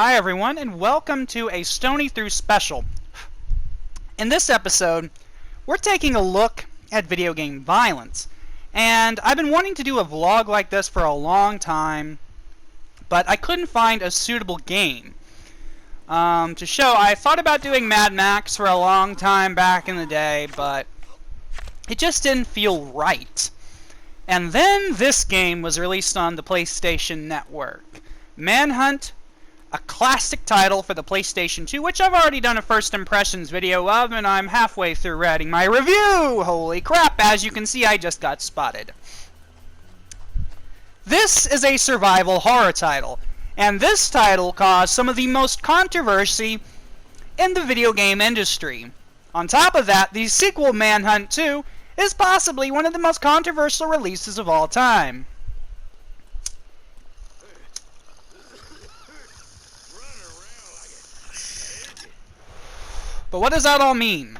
Hi everyone, and welcome to a Stoney Through special. In this episode, we're taking a look at video game violence. And I've been wanting to do a vlog like this for a long time, but I couldn't find a suitable game to show. I thought about doing Mad Max for a long time back in the day, but it just didn't feel right. And then this game was released on the PlayStation Network. Manhunt, a classic title for the PlayStation 2, which I've already done a first impressions video of, and I'm halfway through writing my review! Holy crap, as you can see, I just got spotted. This is a survival horror title, and this title caused some of the most controversy in the video game industry. On top of that, the sequel Manhunt 2 is possibly one of the most controversial releases of all time. But what does that all mean?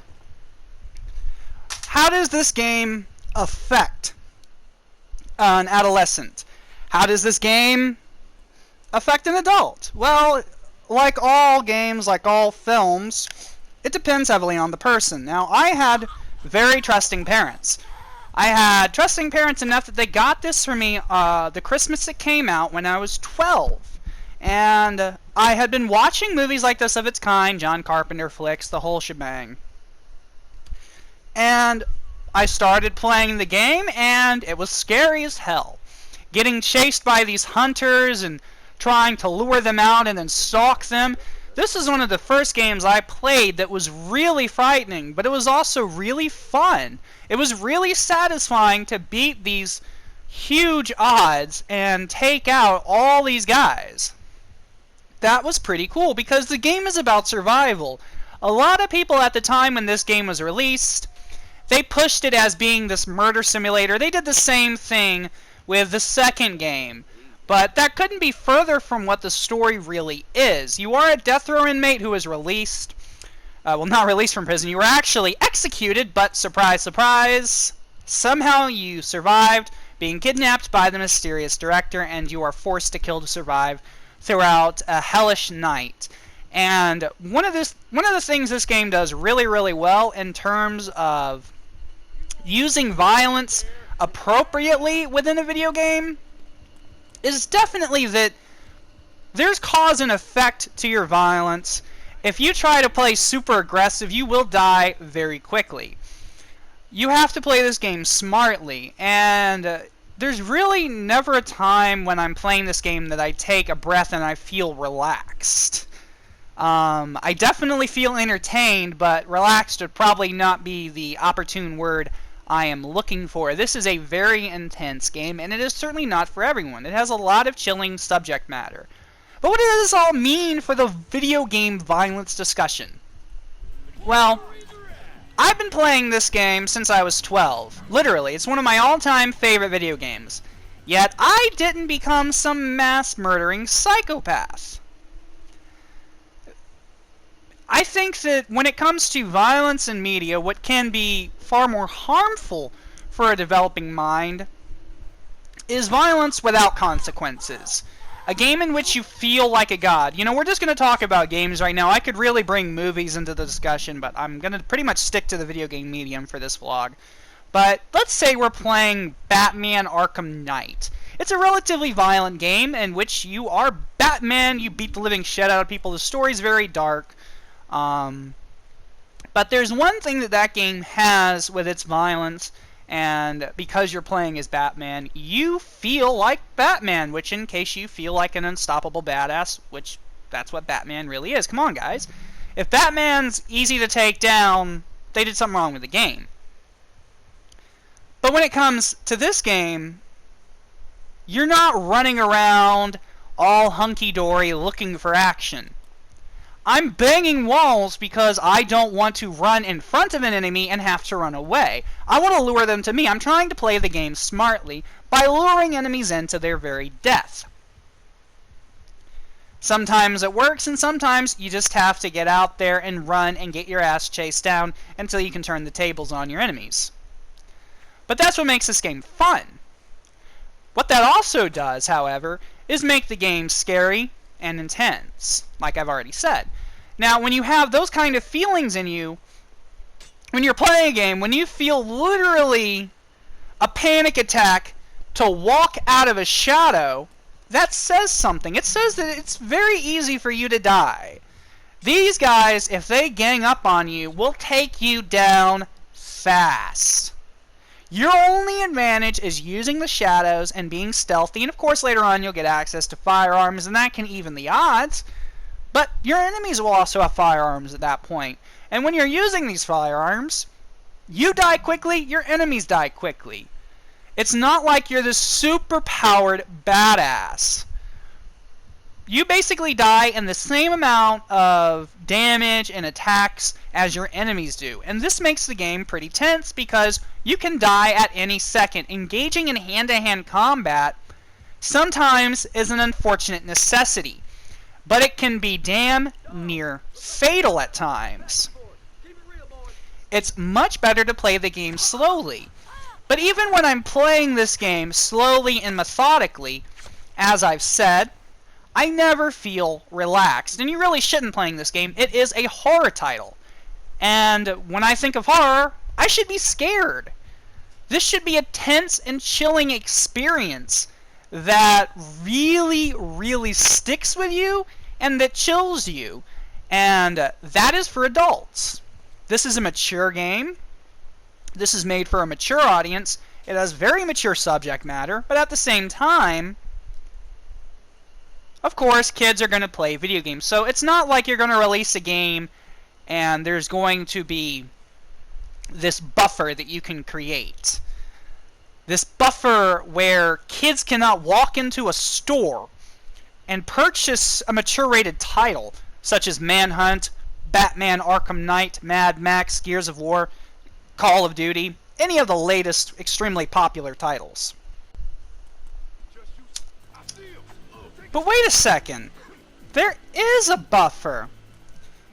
How does this game affect an adolescent? How does this game affect an adult? Well, like all games, like all films, it depends heavily on the person. Now, I had very trusting parents. I had trusting parents enough that they got this for me the Christmas it came out when I was 12. And I had been watching movies like this of its kind, John Carpenter flicks, the whole shebang. And I started playing the game, and it was scary as hell. Getting chased by these hunters and trying to lure them out and then stalk them. This is one of the first games I played that was really frightening, but it was also really fun. It was really satisfying to beat these huge odds and take out all these guys. That was pretty cool because the game is about survival. A lot of people at the time when this game was released, they pushed it as being this murder simulator. They did the same thing with the second game, but that couldn't be further from what the story really is. You are a death row inmate who is released, well, not released from prison. You were actually executed, but surprise, surprise, somehow you survived being kidnapped by the mysterious director, and you are forced to kill to survive throughout a hellish night. And one of the things this game does really, really well in terms of using violence appropriately within a video game is definitely that there's cause and effect to your violence. If you try to play super aggressive, you will die very quickly. You have to play this game smartly, and there's really never a time when I'm playing this game that I take a breath and I feel relaxed. I definitely feel entertained, but relaxed would probably not be the opportune word I am looking for. This is a very intense game, and it is certainly not for everyone. It has a lot of chilling subject matter. But what does this all mean for the video game violence discussion? Well, I've been playing this game since I was 12. Literally, it's one of my all-time favorite video games. Yet, I didn't become some mass-murdering psychopath. I think that when it comes to violence in media, what can be far more harmful for a developing mind is violence without consequences. A game in which you feel like a god. You know, we're just going to talk about games right now. I could really bring movies into the discussion, but I'm going to pretty much stick to the video game medium for this vlog. But let's say we're playing Batman Arkham Knight. It's a relatively violent game in which you are Batman, you beat the living shit out of people. The story's very dark. But there's one thing that game has with its violence, and because you're playing as Batman, you feel like Batman, which in case you feel like an unstoppable badass, which that's what Batman really is. Come on, guys. If Batman's easy to take down, they did something wrong with the game. But when it comes to this game, you're not running around all hunky-dory looking for action. I'm banging walls because I don't want to run in front of an enemy and have to run away. I want to lure them to me. I'm trying to play the game smartly by luring enemies into their very death. Sometimes it works, and sometimes you just have to get out there and run and get your ass chased down until you can turn the tables on your enemies. But that's what makes this game fun. What that also does, however, is make the game scary and intense, like I've already said. Now, when you have those kind of feelings in you, when you're playing a game, when you feel literally a panic attack to walk out of a shadow, that says something. It says that it's very easy for you to die. These guys, if they gang up on you, will take you down fast. Your only advantage is using the shadows and being stealthy, and of course later on you'll get access to firearms, and that can even the odds. But your enemies will also have firearms at that point. And when you're using these firearms, you die quickly, your enemies die quickly. It's not like you're this super-powered badass. You basically die in the same amount of damage and attacks as your enemies do. And this makes the game pretty tense because you can die at any second. Engaging in hand-to-hand combat sometimes is an unfortunate necessity, but it can be damn near fatal at times. It's much better to play the game slowly. But even when I'm playing this game slowly and methodically, as I've said, I never feel relaxed. And you really shouldn't playing this game. It is a horror title. And when I think of horror, I should be scared. This should be a tense and chilling experience that really, really sticks with you and that chills you. And that is for adults. This is a mature game. This is made for a mature audience. It has very mature subject matter, but at the same time, of course, kids are going to play video games. So it's not like you're going to release a game and there's going to be this buffer that you can create. This buffer where kids cannot walk into a store and purchase a mature-rated title, such as Manhunt, Batman Arkham Knight, Mad Max, Gears of War, Call of Duty, any of the latest extremely popular titles. But wait a second. There is a buffer.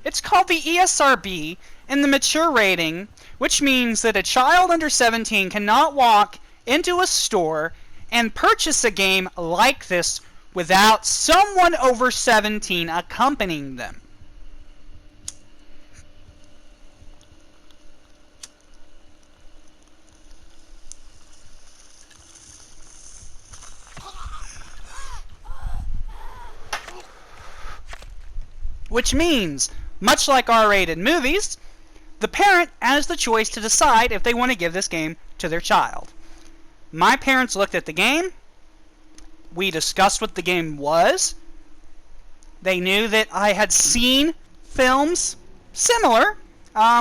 It's called the ESRB and the mature rating, which means that a child under 17 cannot walk into a store and purchase a game like this without someone over 17 accompanying them. Which means, much like R-rated movies, the parent has the choice to decide if they want to give this game to their child. My parents looked at the game. We discussed what the game was. They knew that I had seen films similar.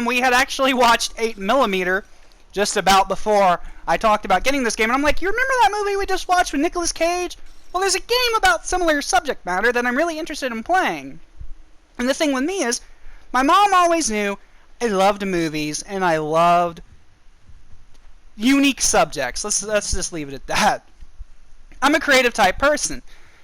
We had actually watched 8mm just about before I talked about getting this game. And I'm like, you remember that movie we just watched with Nicolas Cage? Well, there's a game about similar subject matter that I'm really interested in playing. And the thing with me is, my mom always knew I loved movies and I loved unique subjects. Let's just leave it at that. I'm a creative type person,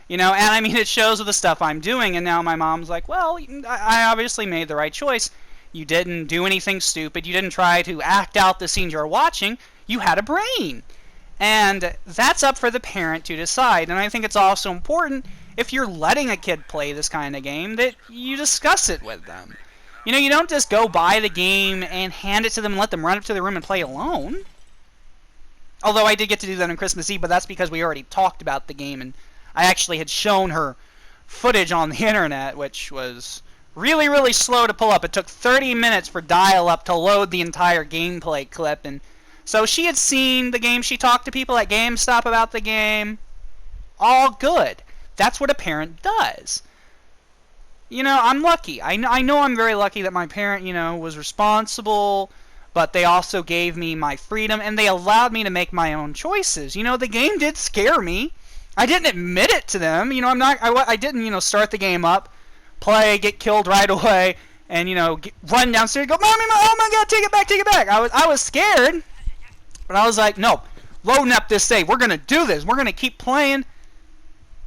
you know, and I mean it shows with the stuff I'm doing. And now my mom's like, well, I obviously made the right choice. You didn't do anything stupid. You didn't try to act out the scenes you're watching. You had a brain. And that's up for the parent to decide. And I think it's also important, if you're letting a kid play this kind of game, that you discuss it with them. You know, you don't just go buy the game and hand it to them and let them run up to the room and play alone. Although I did get to do that on Christmas Eve, but that's because we already talked about the game, and I actually had shown her footage on the internet, which was really, really slow to pull up. It took 30 minutes for dial-up to load the entire gameplay clip, and so she had seen the game. She talked to people at GameStop about the game. All good. That's what a parent does. You know, I'm lucky. I know I'm very lucky that my parent, you know, was responsible, but they also gave me my freedom, and they allowed me to make my own choices. You know, the game did scare me. I didn't admit it to them. You know, I didn't, you know, start the game up, play, get killed right away, and, you know, run downstairs and go, Mommy, oh my God, take it back, take it back. I was scared, but I was like, no, loading up this save. We're going to do this. We're going to keep playing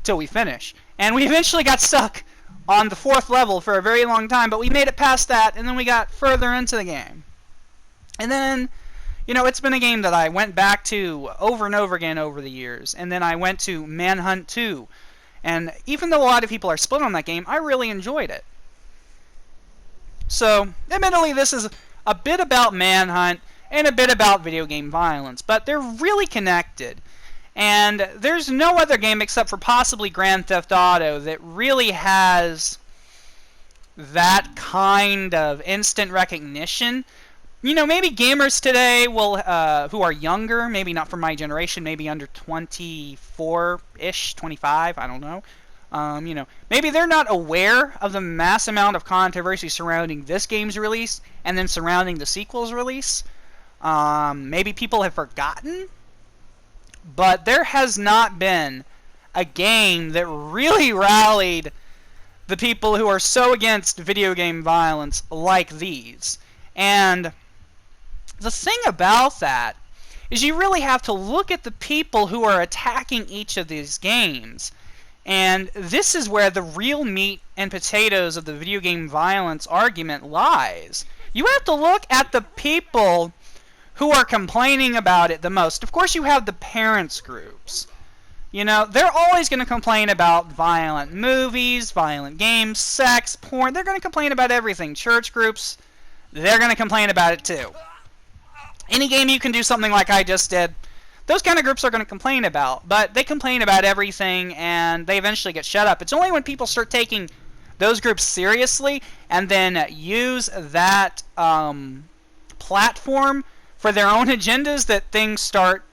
till we finish. And we eventually got stuck on the 4th level for a very long time, but we made it past that, and then we got further into the game. And then, you know, it's been a game that I went back to over and over again over the years, and then I went to Manhunt 2, And even though a lot of people are split on that game, I really enjoyed it. So, admittedly, this is a bit about Manhunt and a bit about video game violence, but they're really connected. And there's no other game except for possibly Grand Theft Auto that really has that kind of instant recognition. You know, maybe gamers today will, who are younger, maybe not from my generation, maybe under 24-ish, 25, I don't know. You know, maybe they're not aware of the mass amount of controversy surrounding this game's release and then surrounding the sequel's release. Maybe people have forgotten. But there has not been a game that really rallied the people who are so against video game violence like these. And the thing about that is you really have to look at the people who are attacking each of these games. And this is where the real meat and potatoes of the video game violence argument lies. You have to look at the people who are complaining about it the most. Of course, you have the parents groups. You know, they're always going to complain about violent movies, violent games, sex, porn. They're going to complain about everything. Church groups, they're going to complain about it too. Any game you can do something like I just did, those kind of groups are going to complain about. But they complain about everything, and they eventually get shut up. It's only when people start taking those groups seriously and then use that platform for their own agendas that things start,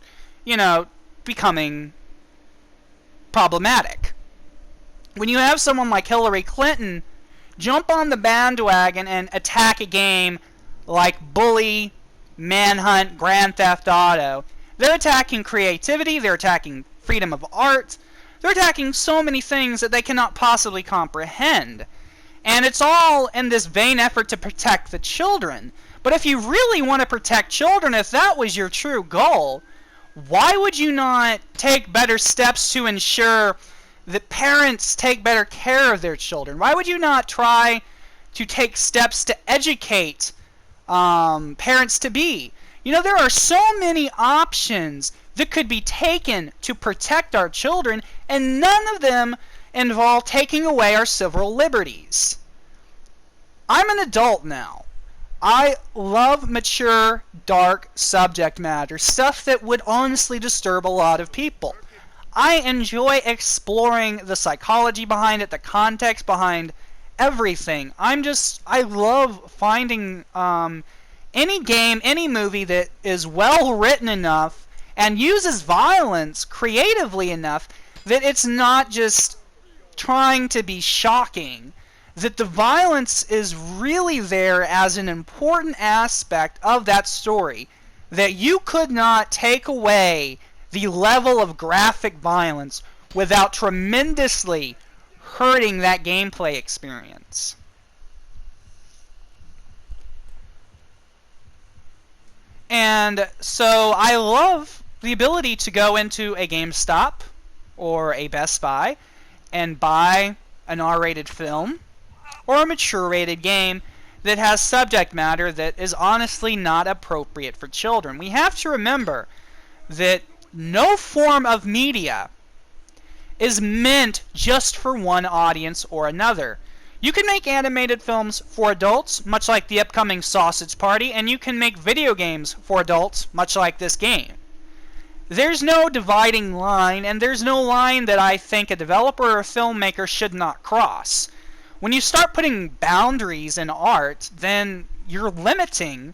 you know, becoming problematic. When you have someone like Hillary Clinton jump on the bandwagon and attack a game like Bully, Manhunt, Grand Theft Auto, they're attacking creativity, they're attacking freedom of art, they're attacking so many things that they cannot possibly comprehend. And it's all in this vain effort to protect the children. But if you really want to protect children, if that was your true goal, why would you not take better steps to ensure that parents take better care of their children? Why would you not try to take steps to educate parents-to-be? You know, there are so many options that could be taken to protect our children, and none of them involve taking away our civil liberties. I'm an adult now. I love mature, dark subject matter, stuff that would honestly disturb a lot of people. I enjoy exploring the psychology behind it, the context behind everything. I love finding any game, any movie that is well written enough and uses violence creatively enough that it's not just trying to be shocking. That the violence is really there as an important aspect of that story. That you could not take away the level of graphic violence without tremendously hurting that gameplay experience. And so I love the ability to go into a GameStop or a Best Buy and buy an R-rated film or a mature-rated game that has subject matter that is honestly not appropriate for children. We have to remember that no form of media is meant just for one audience or another. You can make animated films for adults, much like the upcoming Sausage Party, and you can make video games for adults, much like this game. There's no dividing line, and there's no line that I think a developer or a filmmaker should not cross. When you start putting boundaries in art, then you're limiting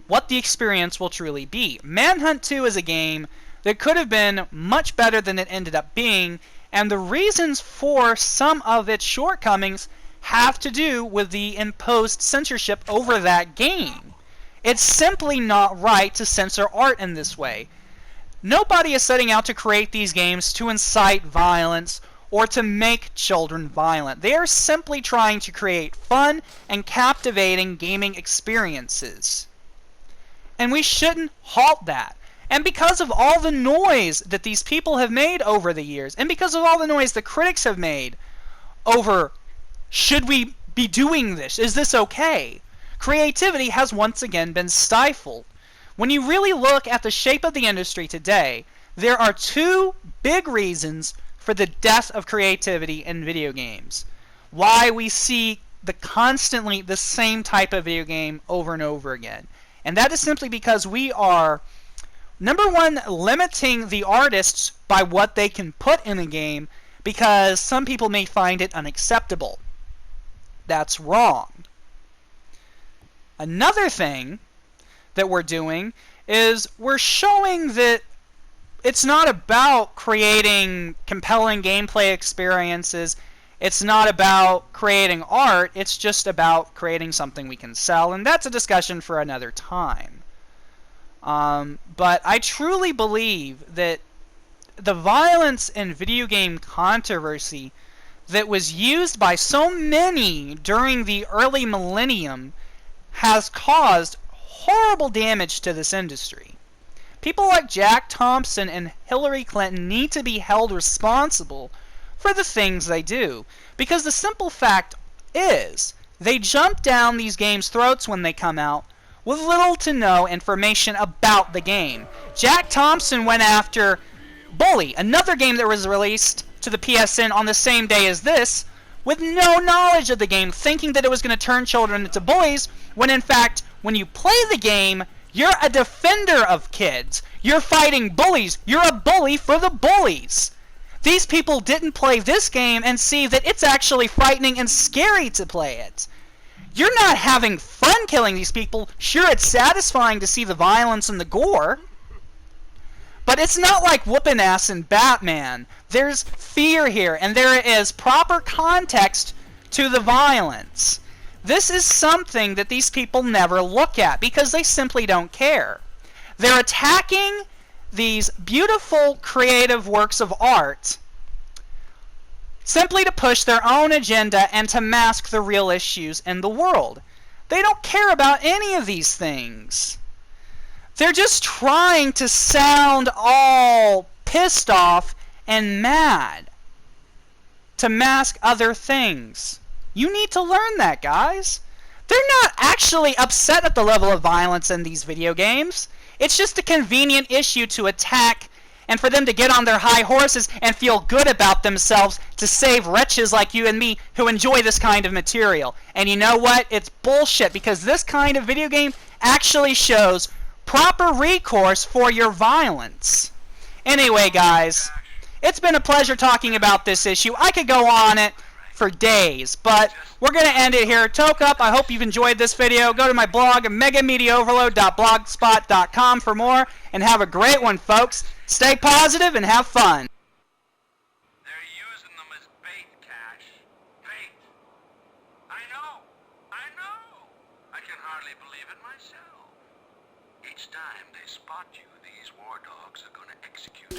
what the experience will truly be. Manhunt 2 is a game that could have been much better than it ended up being, and the reasons for some of its shortcomings have to do with the imposed censorship over that game. It's simply not right to censor art in this way. Nobody is setting out to create these games to incite violence or to make children violent. They are simply trying to create fun and captivating gaming experiences. And we shouldn't halt that. And because of all the noise that these people have made over the years, and because of all the noise the critics have made over, should we be doing this? Is this okay? Creativity has once again been stifled. When you really look at the shape of the industry today, there are two big reasons for the death of creativity in video games. Why we see constantly the same type of video game over and over again. And that is simply because we are, number one, limiting the artists by what they can put in a game, because some people may find it unacceptable. That's wrong. Another thing that we're doing is we're showing that it's not about creating compelling gameplay experiences. It's not about creating art. It's just about creating something we can sell, and that's a discussion for another time. But I truly believe that the violence in video game controversy that was used by so many during the early millennium has caused horrible damage to this industry. People like Jack Thompson and Hillary Clinton need to be held responsible for the things they do, because the simple fact is they jump down these games' throats when they come out with little to no information about the game. Jack Thompson went after Bully, another game that was released to the PSN on the same day as this, with no knowledge of the game, thinking that it was going to turn children into bullies, when in fact, when you play the game, you're a defender of kids. You're fighting bullies. You're a bully for the bullies. These people didn't play this game and see that it's actually frightening and scary to play it. You're not having fun killing these people. Sure, it's satisfying to see the violence and the gore, but it's not like whooping ass in Batman. There's fear here, and there is proper context to the violence. This is something that these people never look at because they simply don't care. They're attacking these beautiful creative works of art simply to push their own agenda and to mask the real issues in the world. They don't care about any of these things. They're just trying to sound all pissed off and mad to mask other things. You need to learn that, guys. They're not actually upset at the level of violence in these video games. It's just a convenient issue to attack and for them to get on their high horses and feel good about themselves to save wretches like you and me who enjoy this kind of material. And you know what? It's bullshit, because this kind of video game actually shows proper recourse for your violence. Anyway, guys, it's been a pleasure talking about this issue. I could go on it for days, but we're going to end it here. Toke up, I hope you've enjoyed this video. Go to my blog, megamediaoverload.blogspot.com for more, and have a great one, folks. Stay positive and have fun. They're using them as bait, Cash. Bait. I know. I can hardly believe it myself. Each time they spot you, these war dogs are going to execute